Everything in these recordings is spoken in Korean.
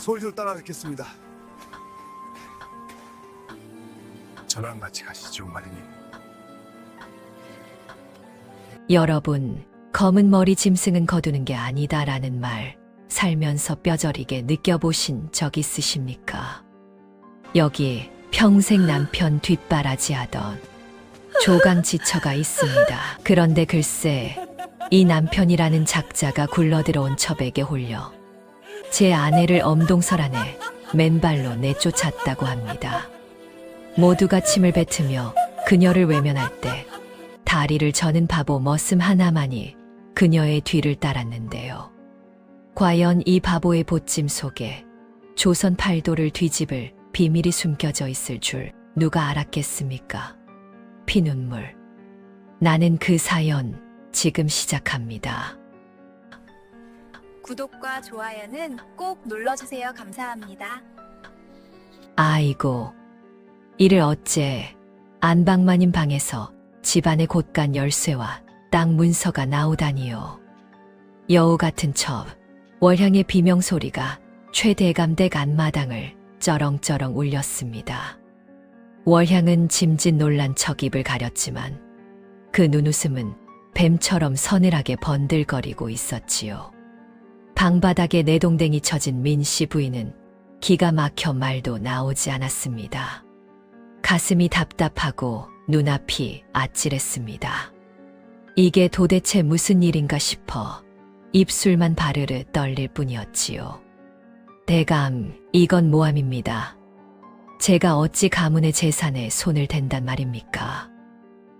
솔솔 따라뵙겠습니다. 저랑 같이 가시죠, 마리님. 여러분, 검은 머리 짐승은 거두는 게 아니다라는 말 살면서 뼈저리게 느껴보신 적 있으십니까? 여기 평생 남편 뒷바라지하던 조강지처가 있습니다. 그런데 글쎄 이 남편이라는 작자가 굴러들어온 첩에게 홀려 제 아내를 엄동설안에 맨발로 내쫓았다고 합니다. 모두가 침을 뱉으며 그녀를 외면할 때 다리를 저는 바보 머슴 하나만이 그녀의 뒤를 따랐는데요. 과연 이 바보의 보찜 속에 조선 팔도를 뒤집을 비밀이 숨겨져 있을 줄 누가 알았겠습니까? 피눈물. 나는 그 사연 지금 시작합니다. 구독과 좋아요는 꼭 눌러주세요. 감사합니다. 아이고, 이를 어째 안방마님 방에서 집안의 곳간 열쇠와 땅 문서가 나오다니요. 여우 같은 첩, 월향의 비명소리가 최대감댁 안마당을 쩌렁쩌렁 울렸습니다. 월향은 짐짓 놀란 척 입을 가렸지만 그 눈웃음은 뱀처럼 서늘하게 번들거리고 있었지요. 방바닥에 내동댕이 쳐진 민씨 부인은 기가 막혀 말도 나오지 않았습니다. 가슴이 답답하고 눈앞이 아찔했습니다. 이게 도대체 무슨 일인가 싶어 입술만 바르르 떨릴 뿐이었지요. 대감, 이건 모함입니다. 제가 어찌 가문의 재산에 손을 댄단 말입니까?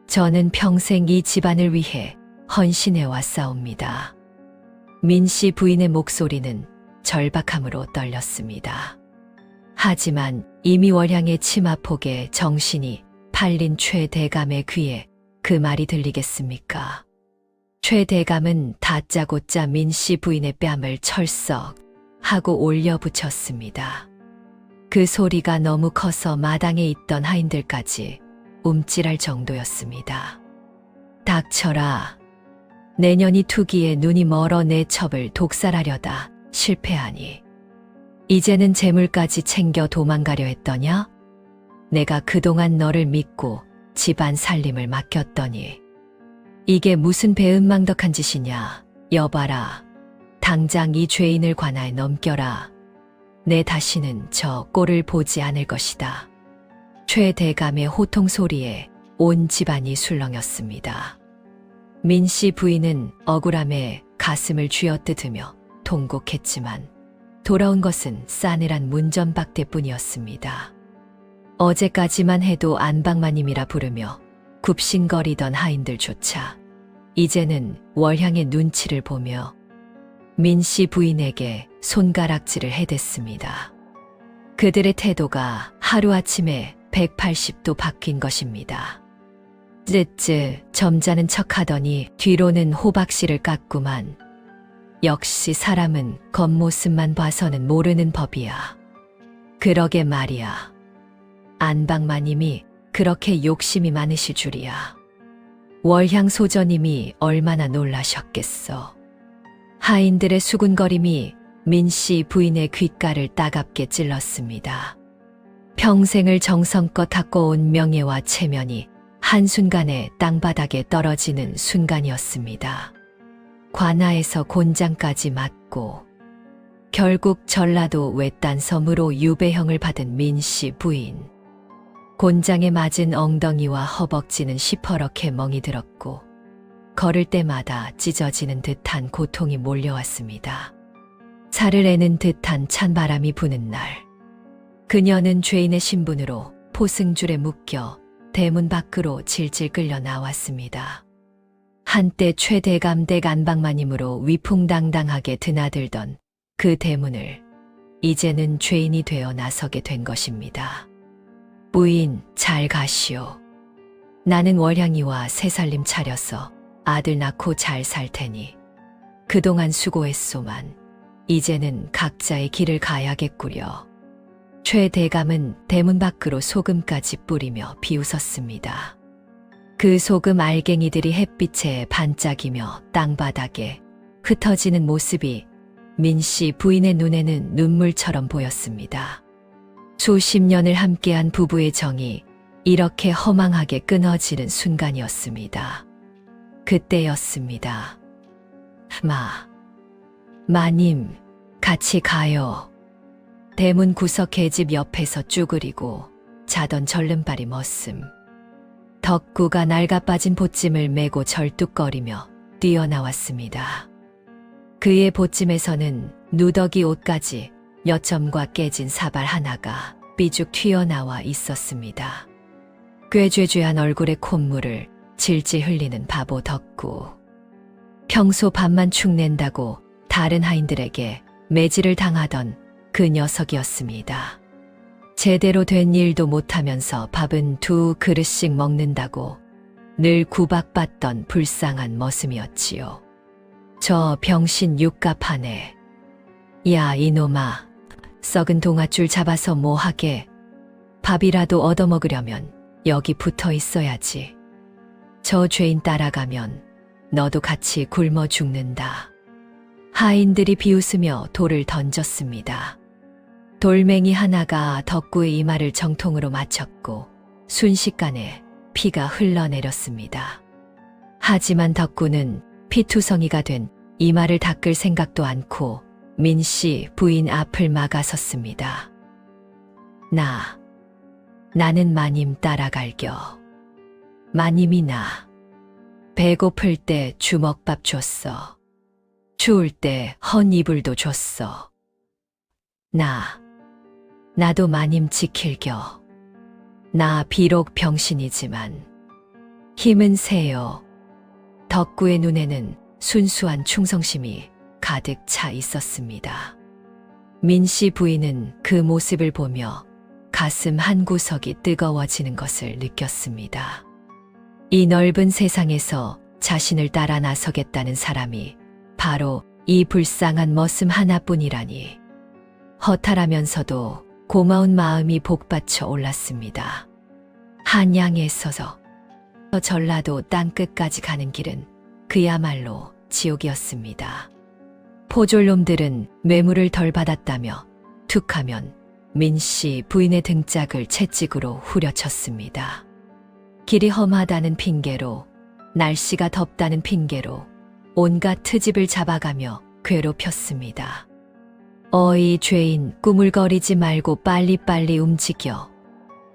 저는 평생 이 집안을 위해 헌신해 왔사옵니다. 민씨 부인의 목소리는 절박함으로 떨렸습니다. 하지만 이미 월향의 치마폭에 정신이 팔린 최대감의 귀에 그 말이 들리겠습니까? 최대감은 다짜고짜 민씨 부인의 뺨을 철썩 하고 올려붙였습니다. 그 소리가 너무 커서 마당에 있던 하인들까지 움찔할 정도였습니다. 닥쳐라. 내년이 투기에 눈이 멀어 내 첩을 독살하려다 실패하니 이제는 재물까지 챙겨 도망가려 했더냐? 내가 그동안 너를 믿고 집안 살림을 맡겼더니 이게 무슨 배은망덕한 짓이냐? 여봐라. 당장 이 죄인을 관하에 넘겨라. 내 다시는 저 꼴을 보지 않을 것이다. 최대감의 호통 소리에 온 집안이 술렁였습니다. 민씨 부인은 억울함에 가슴을 쥐어뜯으며 통곡했지만 돌아온 것은 싸늘한 문전박대뿐이었습니다. 어제까지만 해도 안방마님이라 부르며 굽신거리던 하인들조차 이제는 월향의 눈치를 보며 민씨 부인에게 손가락질을 해댔습니다. 그들의 태도가 하루아침에 180도 바뀐 것입니다. 쯔쯔 점잖은 척하더니 뒤로는 호박씨를 깎구만. 역시 사람은 겉모습만 봐서는 모르는 법이야. 그러게 말이야. 안방마님이 그렇게 욕심이 많으실 줄이야. 월향 소저님이 얼마나 놀라셨겠어. 하인들의 수군거림이 민씨 부인의 귓가를 따갑게 찔렀습니다. 평생을 정성껏 닦아온 명예와 체면이 한순간에 땅바닥에 떨어지는 순간이었습니다. 관아에서 곤장까지 맞고 결국 전라도 외딴 섬으로 유배형을 받은 민씨 부인. 곤장에 맞은 엉덩이와 허벅지는 시퍼렇게 멍이 들었고 걸을 때마다 찢어지는 듯한 고통이 몰려왔습니다. 살을 애는 듯한 찬바람이 부는 날, 그녀는 죄인의 신분으로 포승줄에 묶여 대문 밖으로 질질 끌려 나왔습니다. 한때 최대감댁 안방마님으로 위풍당당하게 드나들던 그 대문을 이제는 죄인이 되어 나서게 된 것입니다. 부인, 잘 가시오. 나는 월향이와 새살림 차려서 아들 낳고 잘 살 테니 그동안 수고했소만 이제는 각자의 길을 가야겠구려. 최대감은 대문 밖으로 소금까지 뿌리며 비웃었습니다. 그 소금 알갱이들이 햇빛에 반짝이며 땅바닥에 흩어지는 모습이 민 씨 부인의 눈에는 눈물처럼 보였습니다. 수십 년을 함께한 부부의 정이 이렇게 허망하게 끊어지는 순간이었습니다. 그때였습니다. 마님, 같이 가요. 대문 구석 계집 옆에서 쭈그리고 자던 절름발이 멋슴. 덕구가 낡아빠진 보찜을 메고 절뚝거리며 뛰어나왔습니다. 그의 보찜에서는 누더기 옷까지 몇 점과 깨진 사발 하나가 삐죽 튀어나와 있었습니다. 꾀죄죄한 얼굴에 콧물을 질질 흘리는 바보 덕구. 평소 밥만 축낸다고 다른 하인들에게 매질을 당하던 그 녀석이었습니다. 제대로 된 일도 못하면서 밥은 2그릇씩 먹는다고 늘 구박받던 불쌍한 머슴이었지요. 저 병신 육갑하네. 야 이놈아, 썩은 동아줄 잡아서 뭐하게. 밥이라도 얻어먹으려면 여기 붙어 있어야지. 저 죄인 따라가면 너도 같이 굶어 죽는다. 하인들이 비웃으며 돌을 던졌습니다. 돌멩이 하나가 덕구의 이마를 정통으로 맞췄고 순식간에 피가 흘러내렸습니다. 하지만 덕구는 피투성이가 된 이마를 닦을 생각도 않고 민씨 부인 앞을 막아섰습니다. 나는 마님 따라갈겨. 마님이 나 배고플 때 주먹밥 줬어. 추울 때 헌 이불도 줬어. 나도 마님 지킬겨. 나 비록 병신이지만 힘은 세요. 덕구의 눈에는 순수한 충성심이 가득 차 있었습니다. 민씨 부인은 그 모습을 보며 가슴 한구석이 뜨거워지는 것을 느꼈습니다. 이 넓은 세상에서 자신을 따라 나서겠다는 사람이 바로 이 불쌍한 머슴 하나뿐이라니. 허탈하면서도 고마운 마음이 복받쳐 올랐습니다. 한양에서서 전라도 땅끝까지 가는 길은 그야말로 지옥이었습니다. 포졸놈들은 뇌물을 덜 받았다며 툭하면 민씨 부인의 등짝을 채찍으로 후려쳤습니다. 길이 험하다는 핑계로, 날씨가 덥다는 핑계로 온갖 트집을 잡아가며 괴롭혔습니다. 어이 죄인, 꾸물거리지 말고 빨리빨리 움직여.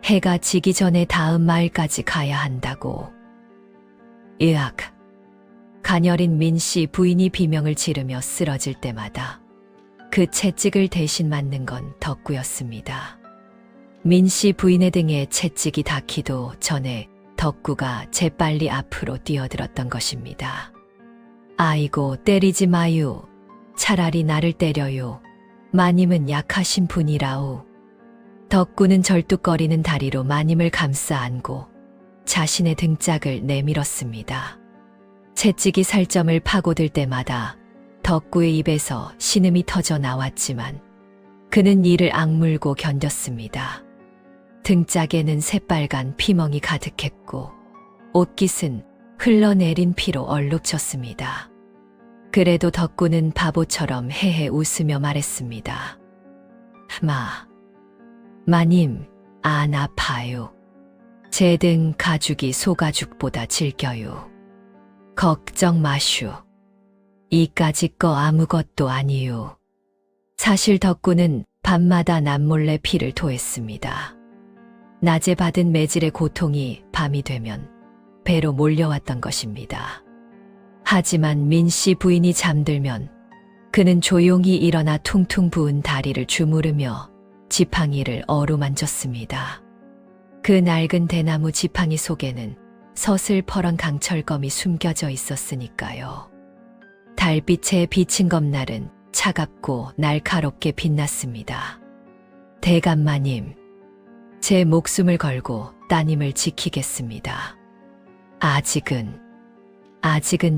해가 지기 전에 다음 마을까지 가야 한다고. 으악. 가녀린 민씨 부인이 비명을 지르며 쓰러질 때마다 그 채찍을 대신 맞는 건 덕구였습니다. 민씨 부인의 등에 채찍이 닿기도 전에 덕구가 재빨리 앞으로 뛰어들었던 것입니다. 아이고 때리지 마유. 차라리 나를 때려요. 마님은 약하신 분이라오. 덕구는 절뚝거리는 다리로 마님을 감싸 안고 자신의 등짝을 내밀었습니다. 채찍이 살점을 파고들 때마다 덕구의 입에서 신음이 터져 나왔지만 그는 이를 악물고 견뎠습니다. 등짝에는 새빨간 피멍이 가득했고 옷깃은 흘러내린 피로 얼룩졌습니다. 그래도 덕구는 바보처럼 헤헤 웃으며 말했습니다. 마님, 안 아파요. 제 등 가죽이 소가죽보다 질겨요. 걱정 마슈. 이까짓 거 아무것도 아니요. 사실 덕구는 밤마다 남몰래 피를 토했습니다. 낮에 받은 매질의 고통이 밤이 되면 배로 몰려왔던 것입니다. 하지만 민씨 부인이 잠들면 그는 조용히 일어나 퉁퉁 부은 다리를 주무르며 지팡이를 어루만졌습니다. 그 낡은 대나무 지팡이 속에는 서슬퍼런 강철검이 숨겨져 있었으니까요. 달빛에 비친 검날은 차갑고 날카롭게 빛났습니다. 대감마님, 제 목숨을 걸고 따님을 지키겠습니다. 아직은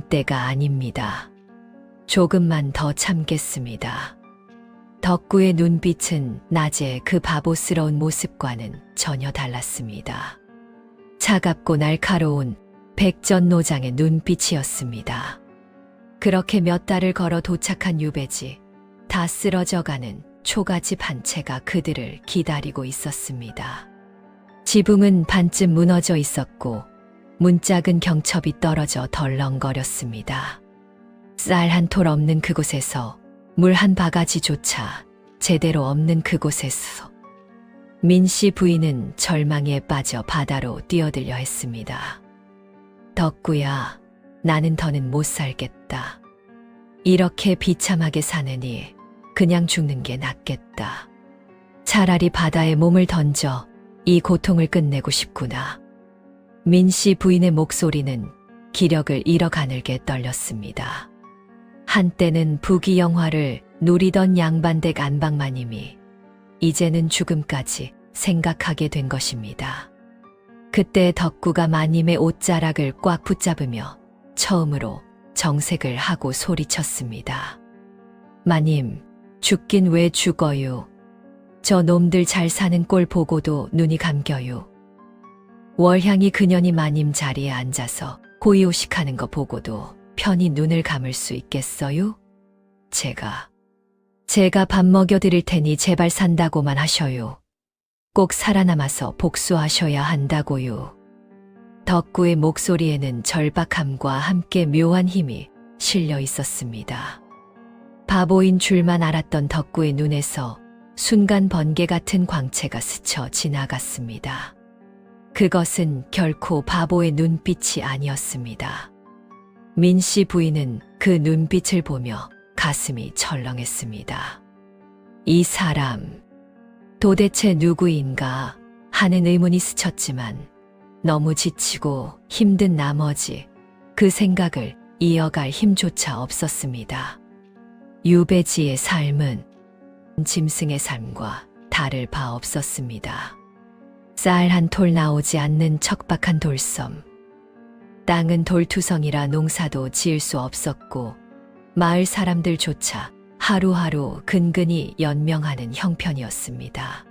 때가 아닙니다. 조금만 더 참겠습니다. 덕구의 눈빛은 낮에 그 바보스러운 모습과는 전혀 달랐습니다. 차갑고 날카로운 백전노장의 눈빛이었습니다. 그렇게 몇 달을 걸어 도착한 유배지, 다 쓰러져가는 초가집 한 채가 그들을 기다리고 있었습니다. 지붕은 반쯤 무너져 있었고 문짝은 경첩이 떨어져 덜렁거렸습니다. 쌀 한 톨 없는 그곳에서 물 한 바가지조차 제대로 없는 그곳에서 민씨 부인은 절망에 빠져 바다로 뛰어들려 했습니다. 덕구야, 나는 더는 못 살겠다. 이렇게 비참하게 사느니 그냥 죽는 게 낫겠다. 차라리 바다에 몸을 던져 이 고통을 끝내고 싶구나. 민씨 부인의 목소리는 기력을 잃어 가늘게 떨렸습니다. 한때는 부귀영화를 누리던 양반댁 안방마님이 이제는 죽음까지 생각하게 된 것입니다. 그때 덕구가 마님의 옷자락을 꽉 붙잡으며 처음으로 정색을 하고 소리쳤습니다. 마님, 죽긴 왜 죽어요? 저 놈들 잘 사는 꼴 보고도 눈이 감겨요. 월향이 그년이 마님 자리에 앉아서 고이오식하는 거 보고도 편히 눈을 감을 수 있겠어요? 제가 밥 먹여드릴 테니 제발 산다고만 하셔요. 꼭 살아남아서 복수하셔야 한다고요. 덕구의 목소리에는 절박함과 함께 묘한 힘이 실려 있었습니다. 바보인 줄만 알았던 덕구의 눈에서 순간 번개 같은 광채가 스쳐 지나갔습니다. 그것은 결코 바보의 눈빛이 아니었습니다. 민씨 부인은 그 눈빛을 보며 가슴이 철렁했습니다. 이 사람, 도대체 누구인가 하는 의문이 스쳤지만 너무 지치고 힘든 나머지 그 생각을 이어갈 힘조차 없었습니다. 유배지의 삶은 짐승의 삶과 다를 바 없었습니다. 쌀 한 톨 나오지 않는 척박한 돌섬. 땅은 돌투성이라 농사도 지을 수 없었고 마을 사람들조차 하루하루 근근히 연명하는 형편이었습니다.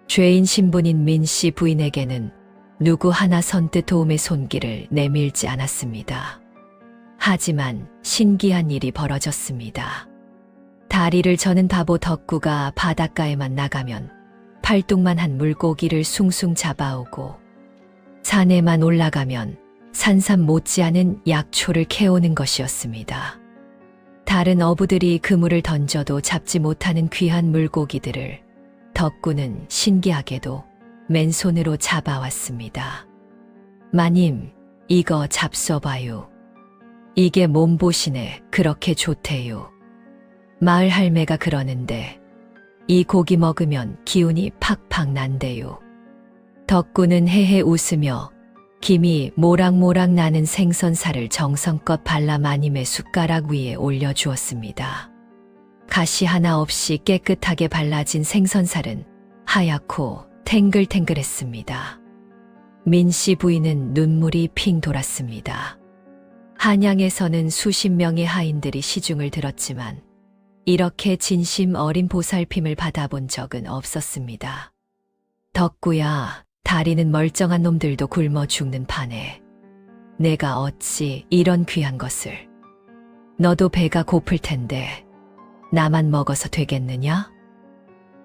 죄인 신분인 민씨 부인에게는 누구 하나 선뜻 도움의 손길을 내밀지 않았습니다. 하지만 신기한 일이 벌어졌습니다. 다리를 저는 바보 덕구가 바닷가에만 나가면 팔뚝만 한 물고기를 숭숭 잡아오고 산에만 올라가면 산삼 못지않은 약초를 캐오는 것이었습니다. 다른 어부들이 그물을 던져도 잡지 못하는 귀한 물고기들을 덕구는 신기하게도 맨손으로 잡아왔습니다. 마님, 이거 잡숴봐요. 이게 몸보신에 그렇게 좋대요. 마을 할매가 그러는데 이 고기 먹으면 기운이 팍팍 난대요. 덕구는 헤헤 웃으며 김이 모락모락 나는 생선살을 정성껏 발라 마님의 숟가락 위에 올려주었습니다. 가시 하나 없이 깨끗하게 발라진 생선살은 하얗고 탱글탱글했습니다. 민씨 부인은 눈물이 핑 돌았습니다. 한양에서는 수십 명의 하인들이 시중을 들었지만 이렇게 진심 어린 보살핌을 받아본 적은 없었습니다. 덕구야, 다리는 멀쩡한 놈들도 굶어 죽는 판에 내가 어찌 이런 귀한 것을. 너도 배가 고플 텐데 나만 먹어서 되겠느냐?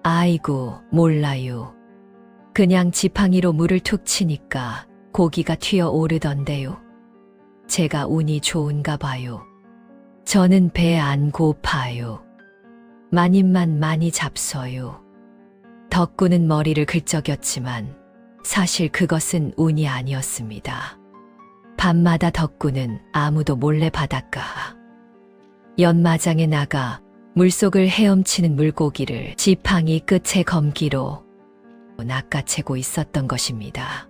아이고, 몰라요. 그냥 지팡이로 물을 툭 치니까 고기가 튀어 오르던데요. 제가 운이 좋은가 봐요. 저는 배 안 고파요. 마님만 많이 잡숴요. 덕구는 머리를 긁적였지만 사실 그것은 운이 아니었습니다. 밤마다 덕구는 아무도 몰래 바닷가 연마장에 나가 물속을 헤엄치는 물고기를 지팡이 끝에 검기로 낚아채고 있었던 것입니다.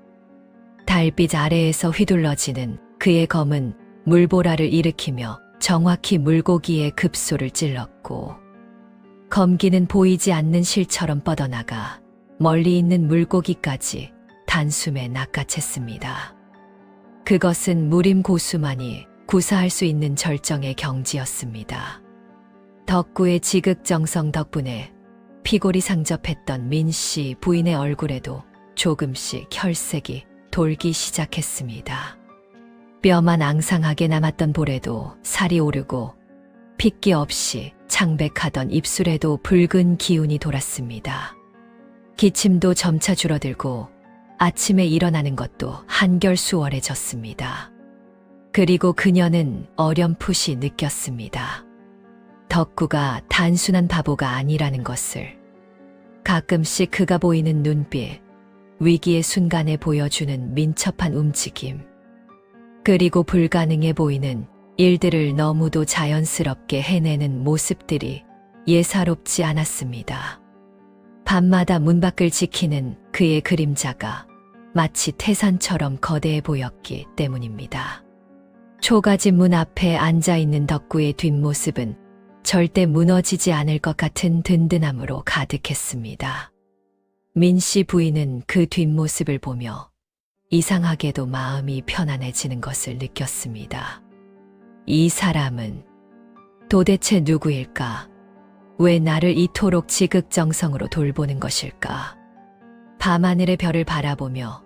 달빛 아래에서 휘둘러지는 그의 검은 물보라를 일으키며 정확히 물고기의 급소를 찔렀고 검기는 보이지 않는 실처럼 뻗어나가 멀리 있는 물고기까지 단숨에 낚아챘습니다. 그것은 무림고수만이 구사할 수 있는 절정의 경지였습니다. 덕구의 지극정성 덕분에 피골이 상접했던 민씨 부인의 얼굴에도 조금씩 혈색이 돌기 시작했습니다. 뼈만 앙상하게 남았던 볼에도 살이 오르고 핏기 없이 창백하던 입술에도 붉은 기운이 돌았습니다. 기침도 점차 줄어들고 아침에 일어나는 것도 한결 수월해졌습니다. 그리고 그녀는 어렴풋이 느꼈습니다. 덕구가 단순한 바보가 아니라는 것을. 가끔씩 그가 보이는 눈빛, 위기의 순간에 보여주는 민첩한 움직임, 그리고 불가능해 보이는 일들을 너무도 자연스럽게 해내는 모습들이 예사롭지 않았습니다. 밤마다 문 밖을 지키는 그의 그림자가 마치 태산처럼 거대해 보였기 때문입니다. 초가집 문 앞에 앉아있는 덕구의 뒷모습은 절대 무너지지 않을 것 같은 든든함으로 가득했습니다. 민씨 부인은 그 뒷모습을 보며 이상하게도 마음이 편안해지는 것을 느꼈습니다. 이 사람은 도대체 누구일까? 왜 나를 이토록 지극정성으로 돌보는 것일까? 밤하늘의 별을 바라보며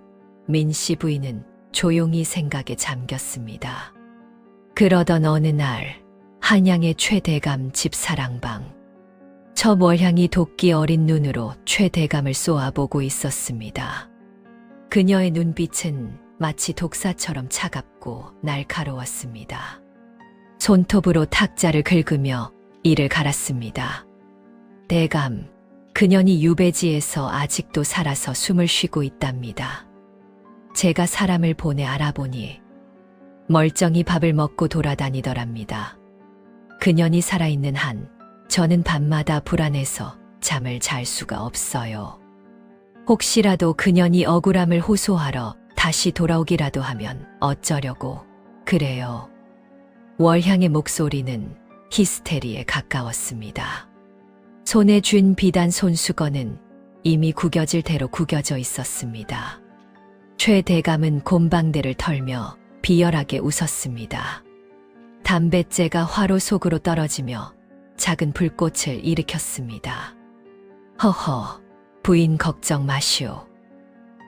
민씨 부인은 조용히 생각에 잠겼습니다. 그러던 어느 날 한양의 최대감 집사랑방. 처월향이 도끼 어린 눈으로 최대감을 쏘아보고 있었습니다. 그녀의 눈빛은 마치 독사처럼 차갑고 날카로웠습니다. 손톱으로 탁자를 긁으며 이를 갈았습니다. 대감, 그년이 유배지에서 아직도 살아서 숨을 쉬고 있답니다. 제가 사람을 보내 알아보니 멀쩡히 밥을 먹고 돌아다니더랍니다. 그년이 살아있는 한 저는 밤마다 불안해서 잠을 잘 수가 없어요. 혹시라도 그년이 억울함을 호소하러 다시 돌아오기라도 하면 어쩌려고 그래요. 월향의 목소리는 히스테리에 가까웠습니다. 손에 쥔 비단 손수건은 이미 구겨질 대로 구겨져 있었습니다. 최 대감은 곰방대를 털며 비열하게 웃었습니다. 담뱃재가 화로 속으로 떨어지며 작은 불꽃을 일으켰습니다. 허허, 부인 걱정 마시오.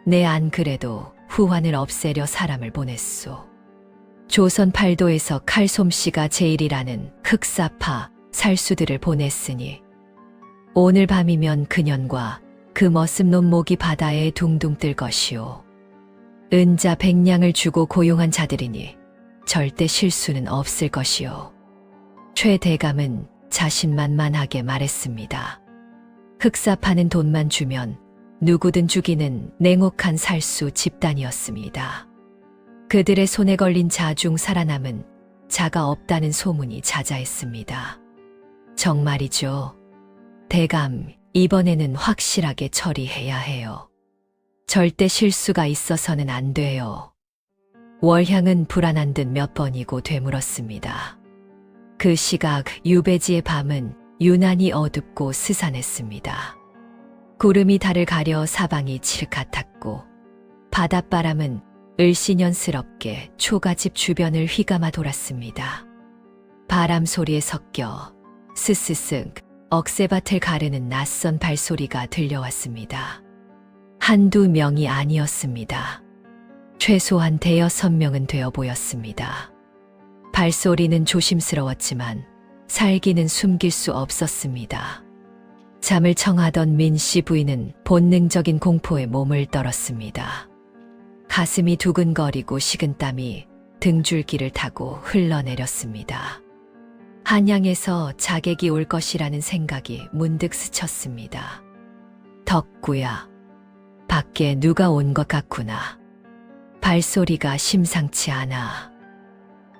내 안 그래도 후환을 없애려 사람을 보냈소. 조선 팔도에서 칼솜씨가 제일이라는 흑사파 살수들을 보냈으니 오늘 밤이면 그년과 그 머슴놈 목이 바다에 둥둥 뜰 것이오. 은자 100냥을 주고 고용한 자들이니 절대 실수는 없을 것이오. 최 대감은 자신만만하게 말했습니다. 흑사파는 돈만 주면 누구든 죽이는 냉혹한 살수 집단이었습니다. 그들의 손에 걸린 자 중 살아남은 자가 없다는 소문이 자자했습니다. 정말이죠. 대감, 이번에는 확실하게 처리해야 해요. 절대 실수가 있어서는 안 돼요. 월향은 불안한 듯 몇 번이고 되물었습니다. 그 시각 유배지의 밤은 유난히 어둡고 스산했습니다. 구름이 달을 가려 사방이 칠흑 같았고 바닷바람은 을씨년스럽게 초가집 주변을 휘감아 돌았습니다. 바람 소리에 섞여 스스슥 억새밭을 가르는 낯선 발소리가 들려왔습니다. 한두 명이 아니었습니다. 최소한 5~6명은 되어 보였습니다. 발소리는 조심스러웠지만 살기는 숨길 수 없었습니다. 잠을 청하던 민씨 부인은 본능적인 공포에 몸을 떨었습니다. 가슴이 두근거리고 식은땀이 등줄기를 타고 흘러내렸습니다. 한양에서 자객이 올 것이라는 생각이 문득 스쳤습니다. 덕구야, 밖에 누가 온 것 같구나. 발소리가 심상치 않아.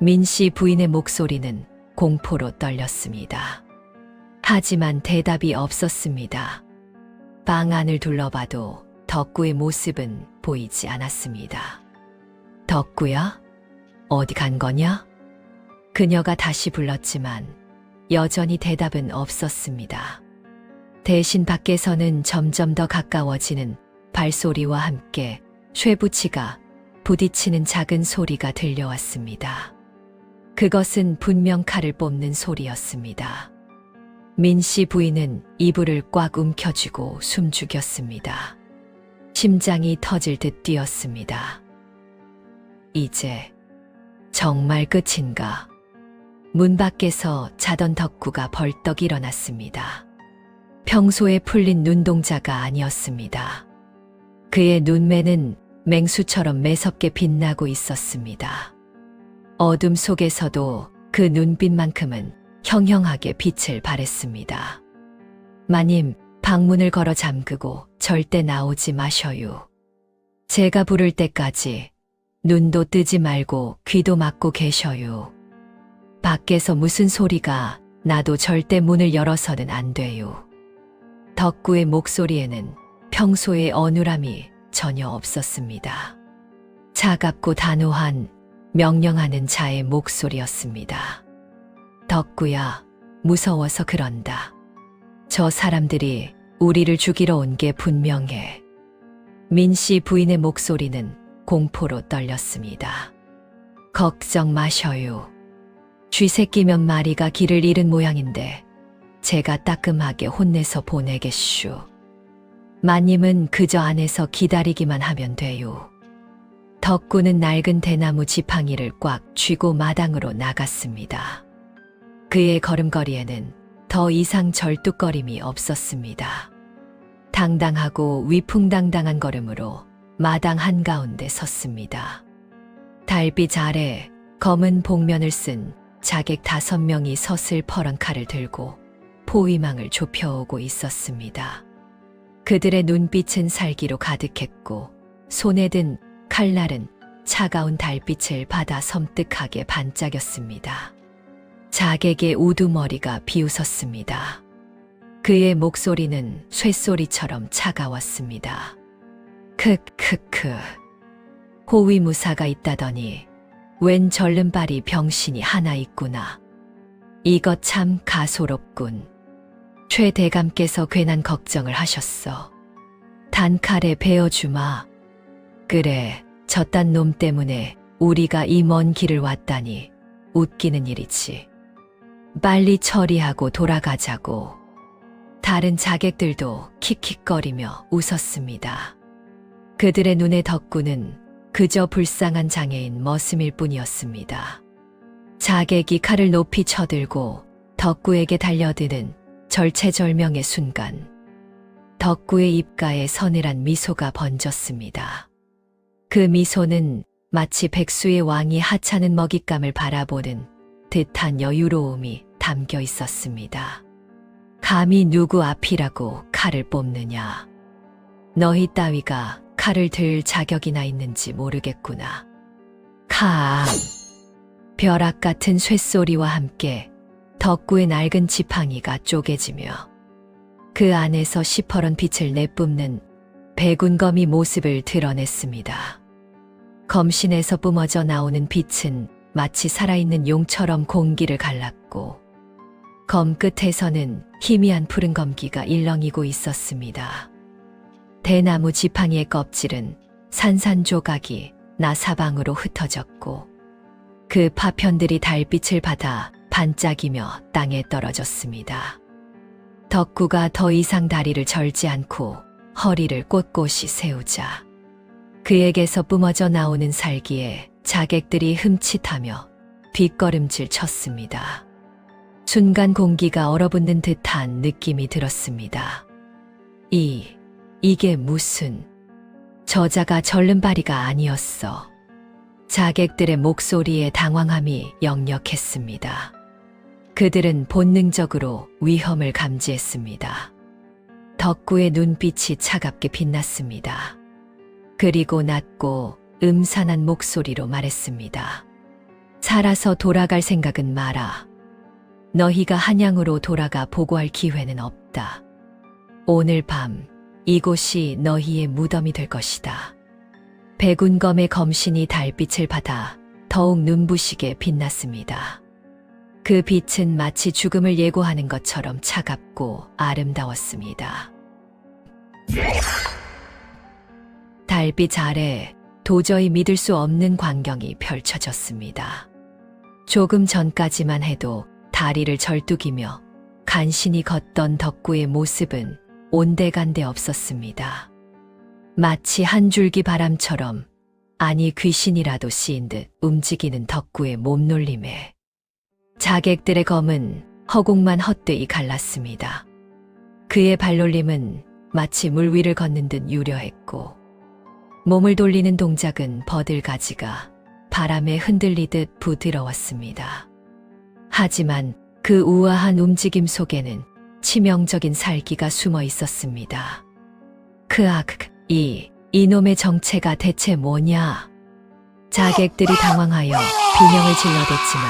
민씨 부인의 목소리는 공포로 떨렸습니다. 하지만 대답이 없었습니다. 방 안을 둘러봐도 덕구의 모습은 보이지 않았습니다. 덕구야? 어디 간 거냐? 그녀가 다시 불렀지만 여전히 대답은 없었습니다. 대신 밖에서는 점점 더 가까워지는 발소리와 함께 쇠붙이가 부딪히는 작은 소리가 들려왔습니다. 그것은 분명 칼을 뽑는 소리였습니다. 민씨 부인은 이불을 꽉 움켜쥐고 숨죽였습니다. 심장이 터질 듯 뛰었습니다. 이제 정말 끝인가? 문 밖에서 자던 덕구가 벌떡 일어났습니다. 평소에 풀린 눈동자가 아니었습니다. 그의 눈매는 맹수처럼 매섭게 빛나고 있었습니다. 어둠 속에서도 그 눈빛만큼은 형형하게 빛을 발했습니다. 마님, 방문을 걸어 잠그고 절대 나오지 마셔요. 제가 부를 때까지 눈도 뜨지 말고 귀도 막고 계셔요. 밖에서 무슨 소리가 나도 절대 문을 열어서는 안 돼요. 덕구의 목소리에는 평소의 어눌함이 전혀 없었습니다. 차갑고 단호한 명령하는 자의 목소리였습니다. 덕구야, 무서워서 그런다. 저 사람들이 우리를 죽이러 온 게 분명해. 민씨 부인의 목소리는 공포로 떨렸습니다. 걱정 마셔요. 쥐새끼 몇 마리가 길을 잃은 모양인데 제가 따끔하게 혼내서 보내겠슈. 마님은 그저 안에서 기다리기만 하면 돼요. 덕구는 낡은 대나무 지팡이를 꽉 쥐고 마당으로 나갔습니다. 그의 걸음걸이에는 더 이상 절뚝거림이 없었습니다. 당당하고 위풍당당한 걸음으로 마당 한가운데 섰습니다. 달빛 아래 검은 복면을 쓴 자객 5명이 서슬퍼런 칼을 들고 포위망을 좁혀오고 있었습니다. 그들의 눈빛은 살기로 가득했고 손에 든 칼날은 차가운 달빛을 받아 섬뜩하게 반짝였습니다. 자객의 우두머리가 비웃었습니다. 그의 목소리는 쇠소리처럼 차가웠습니다. 크크크. 호위무사가 있다더니 웬 절름발이 병신이 하나 있구나. 이것 참 가소롭군. 최 대감께서 괜한 걱정을 하셨어. 단칼에 베어주마. 그래, 저딴 놈 때문에 우리가 이 먼 길을 왔다니 웃기는 일이지. 빨리 처리하고 돌아가자고. 다른 자객들도 킥킥거리며 웃었습니다. 그들의 눈에 덕구는 그저 불쌍한 장애인 머슴일 뿐이었습니다. 자객이 칼을 높이 쳐들고 덕구에게 달려드는 절체절명의 순간, 덕구의 입가에 서늘한 미소가 번졌습니다. 그 미소는 마치 백수의 왕이 하찮은 먹잇감을 바라보는 듯한 여유로움이 담겨 있었습니다. 감히 누구 앞이라고 칼을 뽑느냐. 너희 따위가 칼을 들 자격이나 있는지 모르겠구나. 카! 벼락 같은 쇳소리와 함께 덕구의 낡은 지팡이가 쪼개지며 그 안에서 시퍼런 빛을 내뿜는 백운검이 모습을 드러냈습니다. 검신에서 뿜어져 나오는 빛은 마치 살아있는 용처럼 공기를 갈랐고 검 끝에서는 희미한 푸른 검기가 일렁이고 있었습니다. 대나무 지팡이의 껍질은 산산조각이 나사방으로 흩어졌고 그 파편들이 달빛을 받아 반짝이며 땅에 떨어졌습니다. 덕구가 더 이상 다리를 절지 않고 허리를 꼿꼿이 세우자 그에게서 뿜어져 나오는 살기에 자객들이 흠칫하며 뒷걸음질 쳤습니다. 순간 공기가 얼어붙는 듯한 느낌이 들었습니다. 이게 무슨... 저자가 절름발이가 아니었어. 자객들의 목소리에 당황함이 역력했습니다. 그들은 본능적으로 위험을 감지했습니다. 덕구의 눈빛이 차갑게 빛났습니다. 그리고 낮고 음산한 목소리로 말했습니다. 살아서 돌아갈 생각은 마라. 너희가 한양으로 돌아가 보고할 기회는 없다. 오늘 밤 이곳이 너희의 무덤이 될 것이다. 백운검의 검신이 달빛을 받아 더욱 눈부시게 빛났습니다. 그 빛은 마치 죽음을 예고하는 것처럼 차갑고 아름다웠습니다. 달빛 아래 도저히 믿을 수 없는 광경이 펼쳐졌습니다. 조금 전까지만 해도 다리를 절뚝이며 간신히 걷던 덕구의 모습은 온데간데 없었습니다. 마치 한 줄기 바람처럼, 아니 귀신이라도 씌인 듯 움직이는 덕구의 몸놀림에 자객들의 검은 허공만 헛되이 갈랐습니다. 그의 발놀림은 마치 물 위를 걷는 듯 유려했고 몸을 돌리는 동작은 버들가지가 바람에 흔들리듯 부드러웠습니다. 하지만 그 우아한 움직임 속에는 치명적인 살기가 숨어 있었습니다. 이놈의 정체가 대체 뭐냐? 자객들이 당황하여 비명을 질러댔지만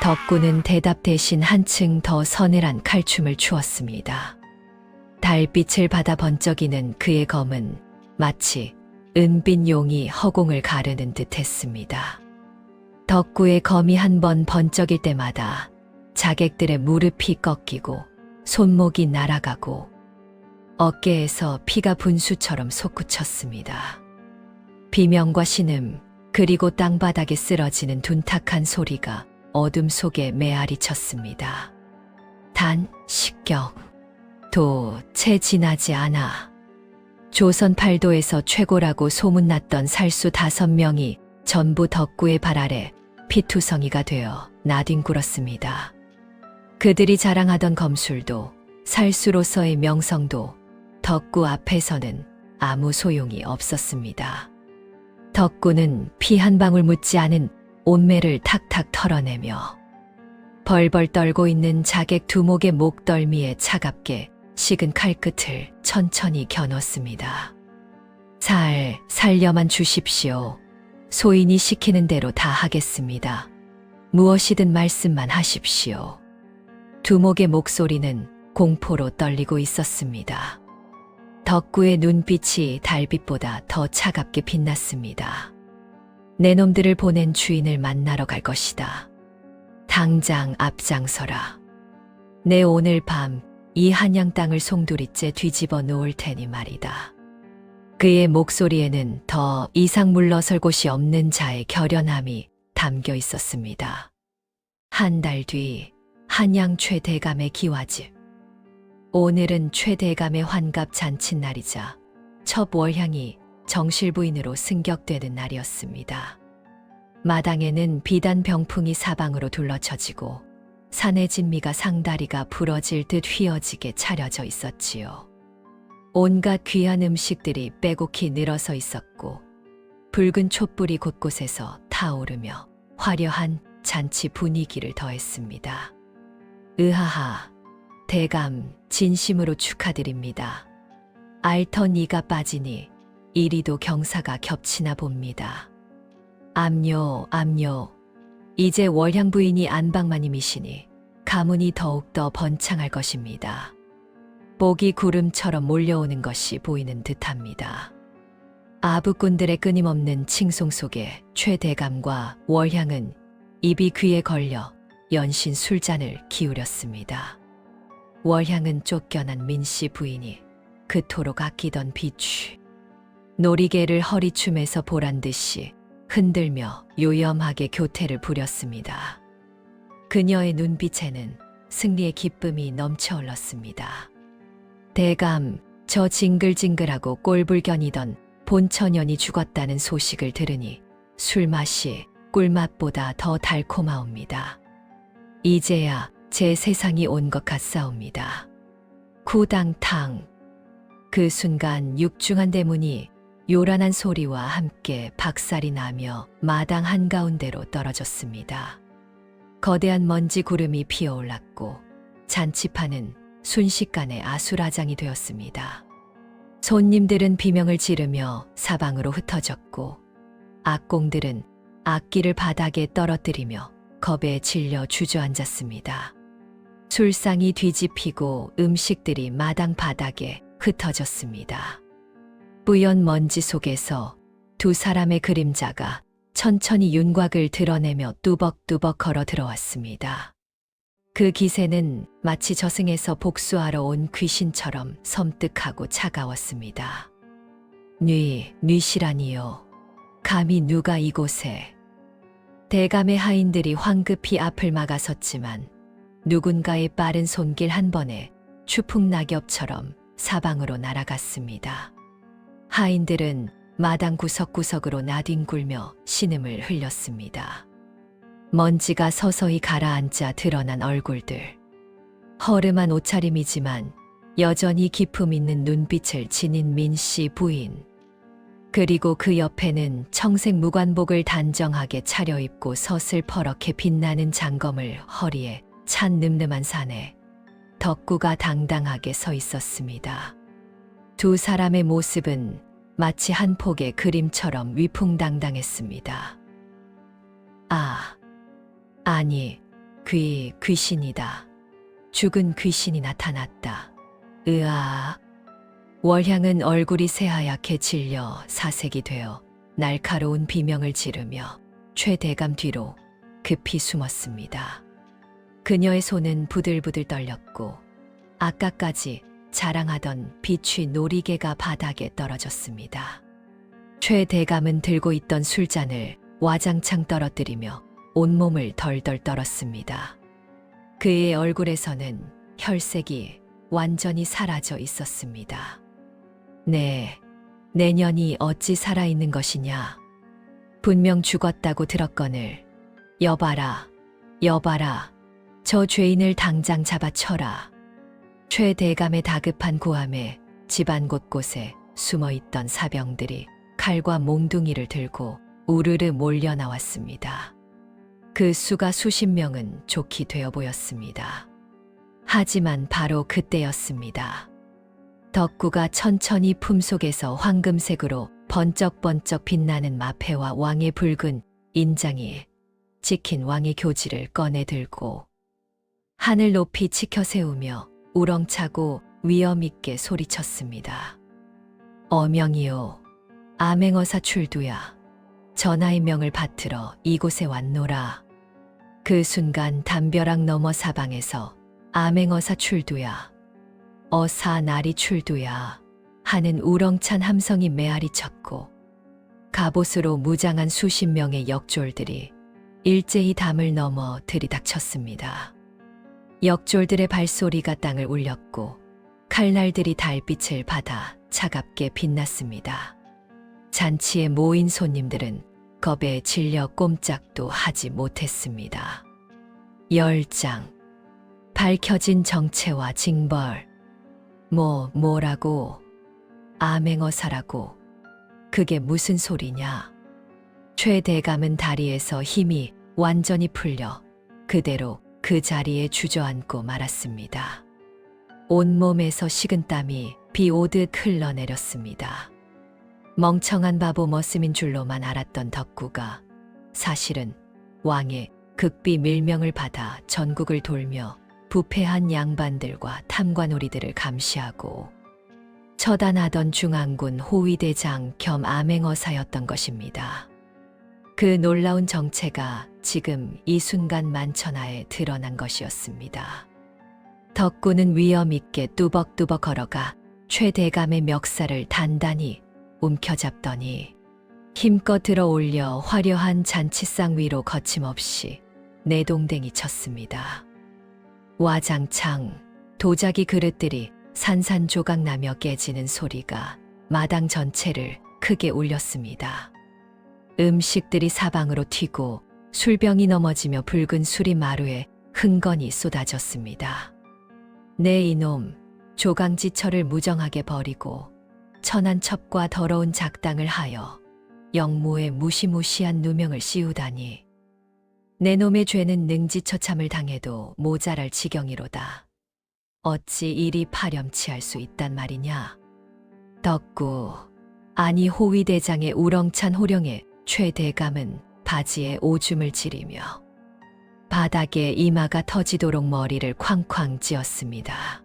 덕구는 대답 대신 한층 더 서늘한 칼춤을 추었습니다. 달빛을 받아 번쩍이는 그의 검은 마치 은빛 용이 허공을 가르는 듯 했습니다. 덕구의 검이 한 번 번쩍일 때마다 자객들의 무릎이 꺾이고 손목이 날아가고 어깨에서 피가 분수처럼 솟구쳤습니다. 비명과 신음 그리고 땅바닥에 쓰러지는 둔탁한 소리가 어둠 속에 메아리 쳤습니다. 단, 식경, 채 지나지 않아. 조선 팔도에서 최고라고 소문났던 살수 5명이 전부 덕구의 발 아래 피투성이가 되어 나뒹굴었습니다. 그들이 자랑하던 검술도 살수로서의 명성도 덕구 앞에서는 아무 소용이 없었습니다. 덕구는 피 한 방울 묻지 않은 온매를 탁탁 털어내며 벌벌 떨고 있는 자객 두목의 목덜미에 차갑게 식은 칼끝을 천천히 겨눴습니다. 살려만 주십시오. 소인이 시키는 대로 다 하겠습니다. 무엇이든 말씀만 하십시오. 두목의 목소리는 공포로 떨리고 있었습니다. 덕구의 눈빛이 달빛보다 더 차갑게 빛났습니다. 내 놈들을 보낸 주인을 만나러 갈 것이다. 당장 앞장서라. 내 오늘 밤 이 한양 땅을 송두리째 뒤집어 놓을 테니 말이다. 그의 목소리에는 더 이상 물러설 곳이 없는 자의 결연함이 담겨 있었습니다. 한 달 뒤 한양 최대감의 기와집. 오늘은 최대감의 환갑 잔칫날이자 첫 월향이 정실부인으로 승격되는 날이었습니다. 마당에는 비단 병풍이 사방으로 둘러쳐지고 산의 진미가 상다리가 부러질 듯 휘어지게 차려져 있었지요. 온갖 귀한 음식들이 빼곡히 늘어서 있었고 붉은 촛불이 곳곳에서 타오르며 화려한 잔치 분위기를 더했습니다. 으하하, 대감 진심으로 축하드립니다. 알턴 이가 빠지니 이리도 경사가 겹치나 봅니다. 암요, 이제 월향 부인이 안방마님이시니 가문이 더욱더 번창할 것입니다. 복이 구름처럼 몰려오는 것이 보이는 듯합니다. 아부꾼들의 끊임없는 칭송 속에 최대감과 월향은 입이 귀에 걸려 연신 술잔을 기울였습니다. 월향은 쫓겨난 민씨 부인이 그토록 아끼던 비취, 놀이개를 허리춤에서 보란듯이 흔들며 요염하게 교태를 부렸습니다. 그녀의 눈빛에는 승리의 기쁨이 넘쳐 흘렀습니다. 대감, 저 징글징글하고 꼴불견이던 본처년이 죽었다는 소식을 들으니 술맛이 꿀맛보다 더 달콤하옵니다. 이제야 제 세상이 온 것 같사옵니다. 쿠당탕. 그 순간 육중한 대문이 요란한 소리와 함께 박살이 나며 마당 한가운데로 떨어졌습니다. 거대한 먼지 구름이 피어올랐고 잔치판은 순식간에 아수라장이 되었습니다. 손님들은 비명을 지르며 사방으로 흩어졌고 악공들은 악기를 바닥에 떨어뜨리며 겁에 질려 주저앉았습니다. 술상이 뒤집히고 음식들이 마당 바닥에 흩어졌습니다. 뿌연 먼지 속에서 두 사람의 그림자가 천천히 윤곽을 드러내며 뚜벅뚜벅 걸어 들어왔습니다. 그 기세는 마치 저승에서 복수하러 온 귀신처럼 섬뜩하고 차가웠습니다. 뉘시라니요. 감히 누가 이곳에. 대감의 하인들이 황급히 앞을 막아섰지만 누군가의 빠른 손길 한 번에 추풍낙엽처럼 사방으로 날아갔습니다. 하인들은 마당 구석구석으로 나뒹굴며 신음을 흘렸습니다. 먼지가 서서히 가라앉아 드러난 얼굴들. 허름한 옷차림이지만 여전히 기품 있는 눈빛을 지닌 민 씨 부인. 그리고 그 옆에는 청색 무관복을 단정하게 차려입고 서슬퍼렇게 빛나는 장검을 허리에 찬 늠름한 사내. 덕구가 당당하게 서 있었습니다. 두 사람의 모습은 마치 한 폭의 그림처럼 위풍당당했습니다. 아니, 귀신이다. 죽은 귀신이 나타났다. 으아. 월향은 얼굴이 새하얗게 질려 사색이 되어 날카로운 비명을 지르며 최대감 뒤로 급히 숨었습니다. 그녀의 손은 부들부들 떨렸고 아까까지 자랑하던 비취 놀이개가 바닥에 떨어졌습니다. 최대감은 들고 있던 술잔을 와장창 떨어뜨리며 온몸을 덜덜 떨었습니다. 그의 얼굴에서는 혈색이 완전히 사라져 있었습니다. 내 년이 어찌 살아있는 것이냐. 분명 죽었다고 들었거늘. 여봐라. 저 죄인을 당장 잡아쳐라. 최대감의 다급한 고함에 집안 곳곳에 숨어있던 사병들이 칼과 몽둥이를 들고 우르르 몰려 나왔습니다. 그 수가 수십 명은 좋게 되어 보였습니다. 하지만 바로 그때였습니다. 덕구가 천천히 품속에서 황금색으로 번쩍번쩍 빛나는 마패와 왕의 붉은 인장이 찍힌 왕의 교지를 꺼내 들고 하늘 높이 치켜 세우며 우렁차고 위엄있게 소리쳤습니다. 어명이요. 암행어사 출두야. 전하의 명을 받들어 이곳에 왔노라. 그 순간 담벼락 너머 사방에서 암행어사 출두야. 어사 나리 출두야. 하는 우렁찬 함성이 메아리 쳤고 갑옷으로 무장한 수십 명의 역졸들이 일제히 담을 넘어 들이닥쳤습니다. 역졸들의 발소리가 땅을 울렸고 칼날들이 달빛을 받아 차갑게 빛났습니다. 잔치에 모인 손님들은 겁에 질려 꼼짝도 하지 못했습니다. 열장. 밝혀진 정체와 징벌. 뭐라고? 암행어사라고. 그게 무슨 소리냐? 최대감은 다리에서 힘이 완전히 풀려 그대로 그 자리에 주저앉고 말았습니다. 온몸에서 식은땀이 비 오듯 흘러내렸습니다. 멍청한 바보 머슴인 줄로만 알았던 덕구가 사실은 왕의 극비 밀명을 받아 전국을 돌며 부패한 양반들과 탐관오리들을 감시하고 처단하던 중앙군 호위대장 겸 암행어사였던 것입니다. 그 놀라운 정체가 지금 이 순간 만천하에 드러난 것이었습니다. 덕구는 위엄있게 뚜벅뚜벅 걸어가 최대감의 멱살을 단단히 움켜잡더니 힘껏 들어 올려 화려한 잔치상 위로 거침없이 내동댕이 쳤습니다. 와장창 도자기 그릇들이 산산조각 나며 깨지는 소리가 마당 전체를 크게 울렸습니다. 음식들이 사방으로 튀고 술병이 넘어지며 붉은 술이 마루에 흥건히 쏟아졌습니다. 네 이놈, 조강지처를 무정하게 버리고 천한 첩과 더러운 작당을 하여 영무에 무시무시한 누명을 씌우다니. 내 놈의 죄는 능지처참을 당해도 모자랄 지경이로다. 어찌 이리 파렴치할 수 있단 말이냐. 덕구, 아니 호위대장의 우렁찬 호령에 최대감은 바지에 오줌을 지리며 바닥에 이마가 터지도록 머리를 쾅쾅 찧었습니다.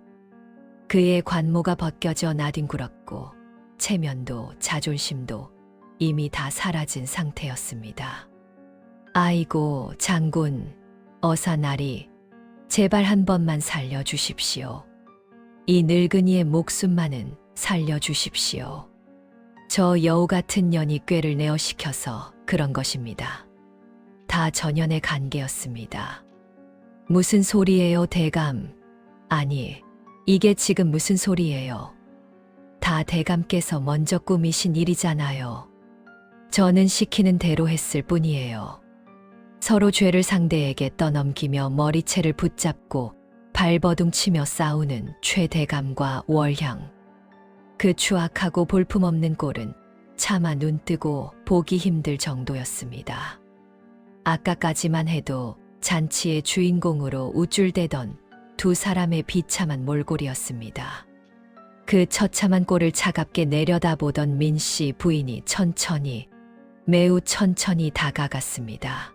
그의 관모가 벗겨져 나뒹굴었고 체면도 자존심도 이미 다 사라진 상태였습니다. 아이고 장군, 어사나리, 제발 한 번만 살려주십시오. 이 늙은이의 목숨만은 살려주십시오. 저 여우 같은 년이 꾀를 내어시켜서 그런 것입니다. 다 전연의 관계였습니다. 무슨 소리예요, 대감? 아니, 이게 지금 무슨 소리예요? 다 대감께서 먼저 꾸미신 일이잖아요. 저는 시키는 대로 했을 뿐이에요. 서로 죄를 상대에게 떠넘기며 머리채를 붙잡고 발버둥치며 싸우는 최대감과 월향. 그 추악하고 볼품없는 꼴은 차마 눈뜨고 보기 힘들 정도였습니다. 아까까지만 해도 잔치의 주인공으로 우쭐대던 두 사람의 비참한 몰골이었습니다. 그 처참한 꼴을 차갑게 내려다보던 민씨 부인이 매우 천천히 다가갔습니다.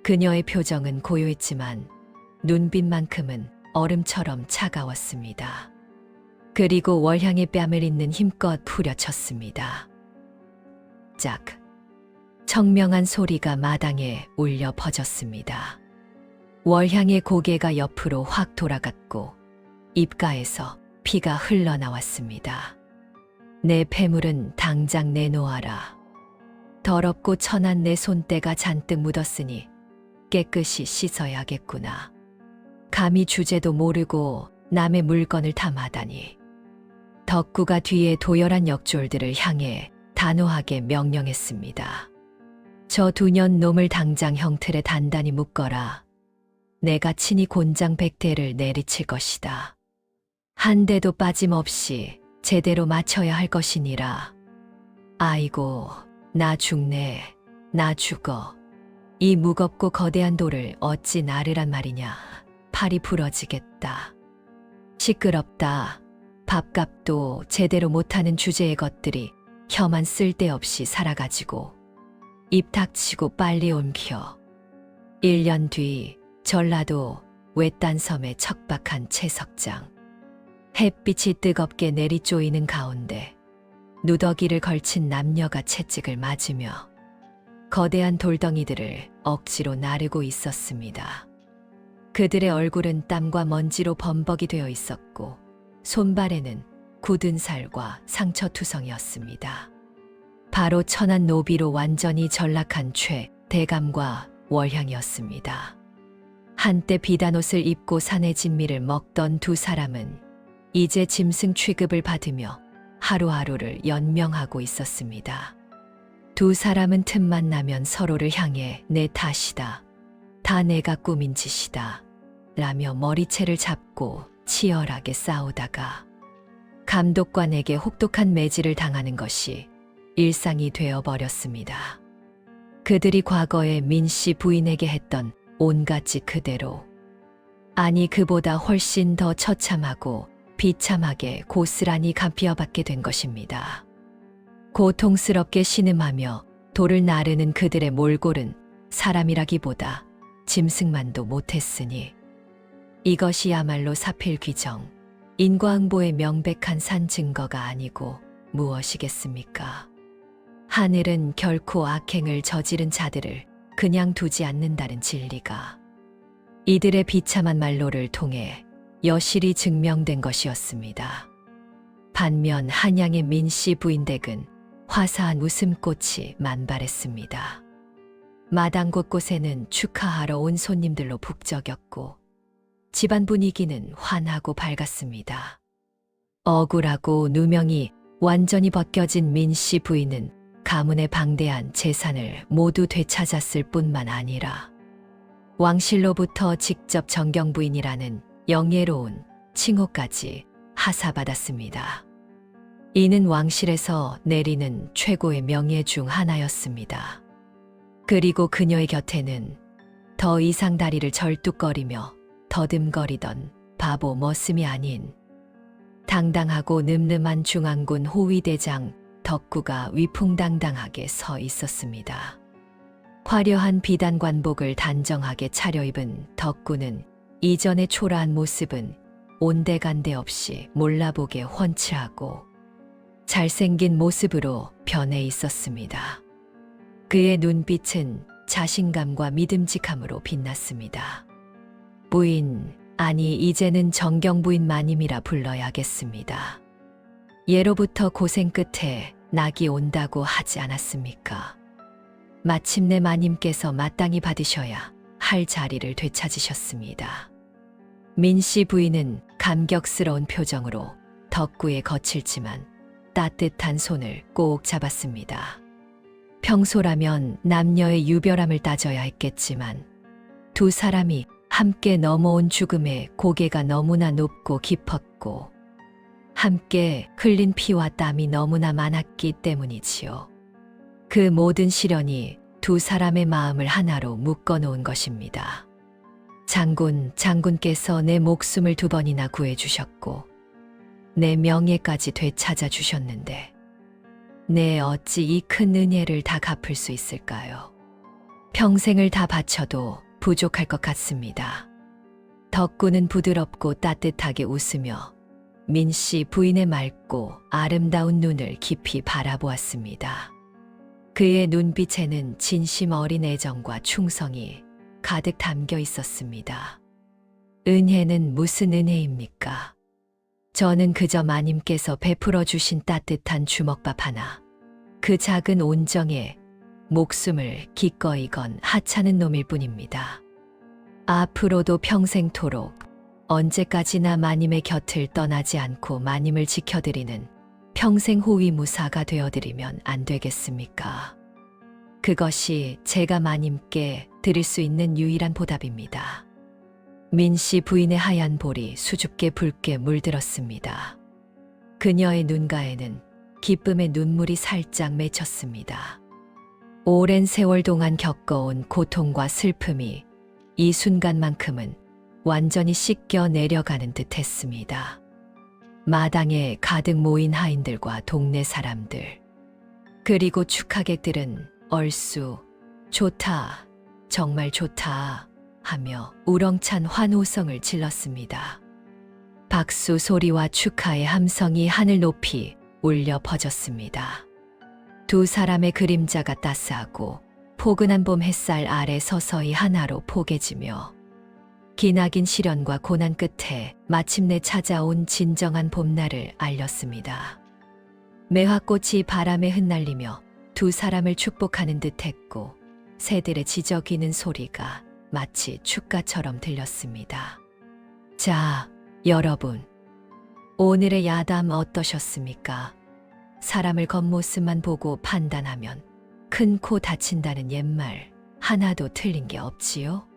그녀의 표정은 고요했지만 눈빛만큼은 얼음처럼 차가웠습니다. 그리고 월향의 뺨을 잇는 힘껏 후려쳤습니다. 짝! 청명한 소리가 마당에 울려 퍼졌습니다. 월향의 고개가 옆으로 확 돌아갔고 입가에서 피가 흘러나왔습니다. 내 폐물은 당장 내놓아라. 더럽고 천한 내 손때가 잔뜩 묻었으니 깨끗이 씻어야겠구나. 감히 주제도 모르고 남의 물건을 탐하다니. 덕구가 뒤에 도열한 역졸들을 향해 단호하게 명령했습니다. 저 두 년 놈을 당장 형틀에 단단히 묶어라. 내가 친히 곤장 100대를 내리칠 것이다. 한 대도 빠짐없이 제대로 맞춰야 할 것이니라. 아이고, 나 죽네. 나 죽어. 이 무겁고 거대한 돌을 어찌 나르란 말이냐. 팔이 부러지겠다. 시끄럽다. 밥값도 제대로 못하는 주제의 것들이 혀만 쓸데없이 살아가지고. 입 닥치고 빨리 옮겨. 1년 뒤 전라도 외딴 섬의 척박한 채석장. 햇빛이 뜨겁게 내리쪼이는 가운데 누더기를 걸친 남녀가 채찍을 맞으며 거대한 돌덩이들을 억지로 나르고 있었습니다. 그들의 얼굴은 땀과 먼지로 범벅이 되어 있었고 손발에는 굳은 살과 상처투성이었습니다. 바로 천한 노비로 완전히 전락한 최대감과 월향이었습니다. 한때 비단옷을 입고 산의 진미를 먹던 두 사람은 이제 짐승 취급을 받으며 하루하루를 연명하고 있었습니다. 두 사람은 틈만 나면 서로를 향해 내 탓이다. 다 내가 꾸민 짓이다. 라며 머리채를 잡고 치열하게 싸우다가 감독관에게 혹독한 매질을 당하는 것이 일상이 되어버렸습니다. 그들이 과거에 민씨 부인에게 했던 온갖 짓 그대로, 아니 그보다 훨씬 더 처참하고 비참하게 고스란히 갚이어받게 된 것입니다. 고통스럽게 신음하며 돌을 나르는 그들의 몰골은 사람이라기보다 짐승만도 못했으니 이것이야말로 사필귀정, 인과응보의 명백한 산 증거가 아니고 무엇이겠습니까? 하늘은 결코 악행을 저지른 자들을 그냥 두지 않는다는 진리가 이들의 비참한 말로를 통해 여실히 증명된 것이었습니다. 반면 한양의 민씨 부인댁은 화사한 웃음꽃이 만발했습니다. 마당 곳곳에는 축하하러 온 손님들로 북적였고 집안 분위기는 환하고 밝았습니다. 억울하고 누명이 완전히 벗겨진 민씨 부인은 가문의 방대한 재산을 모두 되찾았을 뿐만 아니라 왕실로부터 직접 정경부인이라는 영예로운 칭호까지 하사받았습니다. 이는 왕실에서 내리는 최고의 명예 중 하나였습니다. 그리고 그녀의 곁에는 더 이상 다리를 절뚝거리며 더듬거리던 바보 머슴이 아닌 당당하고 늠름한 중앙군 호위대장 덕구가 위풍당당하게 서 있었습니다. 화려한 비단관복을 단정하게 차려입은 덕구는 이전의 초라한 모습은 온데간데 없이 몰라보게 훤칠하고 잘생긴 모습으로 변해 있었습니다. 그의 눈빛은 자신감과 믿음직함으로 빛났습니다. 부인, 아니 이제는 정경부인 마님이라 불러야겠습니다. 예로부터 고생 끝에 낙이 온다고 하지 않았습니까? 마침내 마님께서 마땅히 받으셔야 할 자리를 되찾으셨습니다. 민씨 부인은 감격스러운 표정으로 덕구의 거칠지만 따뜻한 손을 꼭 잡았습니다. 평소라면 남녀의 유별함을 따져야 했겠지만 두 사람이 함께 넘어온 죽음의 고개가 너무나 높고 깊었고 함께 흘린 피와 땀이 너무나 많았기 때문이지요. 그 모든 시련이 두 사람의 마음을 하나로 묶어놓은 것입니다. 장군께서 내 목숨을 2번이나 구해주셨고 내 명예까지 되찾아 주셨는데 내 어찌 이 큰 은혜를 다 갚을 수 있을까요? 평생을 다 바쳐도 부족할 것 같습니다. 덕구는 부드럽고 따뜻하게 웃으며 민씨 부인의 맑고 아름다운 눈을 깊이 바라보았습니다. 그의 눈빛에는 진심 어린 애정과 충성이 가득 담겨 있었습니다. 은혜는 무슨 은혜입니까? 저는 그저 마님께서 베풀어 주신 따뜻한 주먹밥 하나, 그 작은 온정에 목숨을 기꺼이 건 하찮은 놈일 뿐입니다. 앞으로도 평생토록 언제까지나 마님의 곁을 떠나지 않고 마님을 지켜드리는 평생 호위무사가 되어드리면 안 되겠습니까? 그것이 제가 마님께 드릴 수 있는 유일한 보답입니다. 민씨 부인의 하얀 볼이 수줍게 붉게 물들었습니다. 그녀의 눈가에는 기쁨의 눈물이 살짝 맺혔습니다. 오랜 세월 동안 겪어온 고통과 슬픔이 이 순간만큼은 완전히 씻겨 내려가는 듯 했습니다. 마당에 가득 모인 하인들과 동네 사람들, 그리고 축하객들은 얼쑤 좋다, 정말 좋다 하며 우렁찬 환호성을 질렀습니다. 박수 소리와 축하의 함성이 하늘 높이 울려 퍼졌습니다. 두 사람의 그림자가 따스하고 포근한 봄 햇살 아래 서서히 하나로 포개지며 기나긴 시련과 고난 끝에 마침내 찾아온 진정한 봄날을 알렸습니다. 매화꽃이 바람에 흩날리며 두 사람을 축복하는 듯했고 새들의 지저귀는 소리가 마치 축가처럼 들렸습니다. 자, 여러분, 오늘의 야담 어떠셨습니까? 사람을 겉모습만 보고 판단하면 큰 코 다친다는 옛말 하나도 틀린 게 없지요?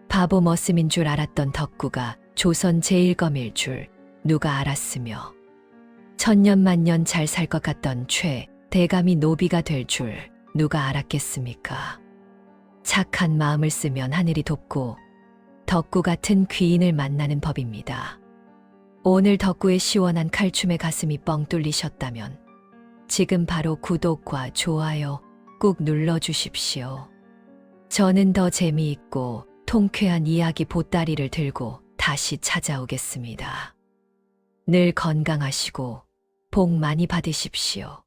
바보 머슴인 줄 알았던 덕구가 조선 제1검일 줄 누가 알았으며 천년만년 잘 살 것 같던 최 대감이 노비가 될 줄 누가 알았겠습니까? 착한 마음을 쓰면 하늘이 돕고 덕구 같은 귀인을 만나는 법입니다. 오늘 덕구의 시원한 칼춤에 가슴이 뻥 뚫리셨다면 지금 바로 구독과 좋아요 꾹 눌러주십시오. 저는 더 재미있고 통쾌한 이야기 보따리를 들고 다시 찾아오겠습니다. 늘 건강하시고 복 많이 받으십시오.